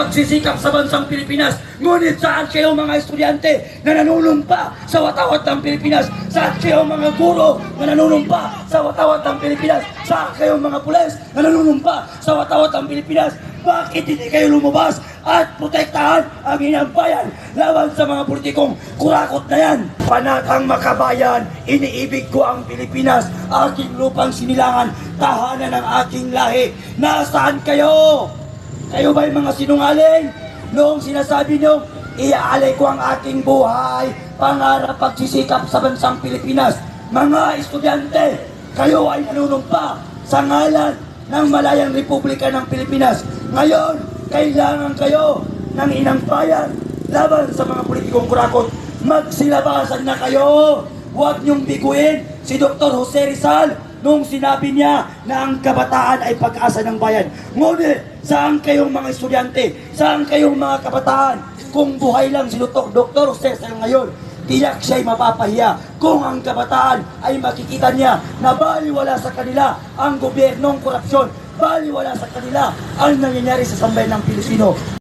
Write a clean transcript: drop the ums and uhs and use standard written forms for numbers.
pagsisikap sa bansang Pilipinas. Ngunit saan kayo mga estudyante na nanunumpa sa watawat ng Pilipinas? Saan kayo mga guro na nanunumpa sa watawat ng Pilipinas? Saan kayo mga pulis na nanunumpa sa watawat ng Pilipinas? Bakit hindi kayo lumabas at protektahan ang inang bayan laban sa mga politikong kurakot na yan? Panatang makabayan, iniibig ko ang Pilipinas, aking lupang sinilangan, tahanan ng aking lahi. Nasaan kayo? Kayo ba'y mga sinungaling? Noong sinasabi nyo, iaalay ko ang aking buhay, pangarap pagsisikap sa bansang Pilipinas. Mga estudyante, kayo ay nanunumpa sa ngalan ng Malayang Republika ng Pilipinas. Ngayon, kailangan kayo ng inang bayan laban sa mga politikong kurakot. Magsilabasan na kayo! Huwag niyong biguin si Dr. Jose Rizal nung sinabi niya na ang kabataan ay pag-asa ng bayan. Ngunit, saan kayong mga estudyante? Saan kayong mga kabataan? Kung buhay lang si Dr. Jose Rizal ngayon, tiyak siya'y mapapahiya kung ang kabataan ay makikita niya na baliwala sa kanila ang gobyernong korupsyon, baliwala sa kanila ang nangyayari sa sambayan ng Pilipino.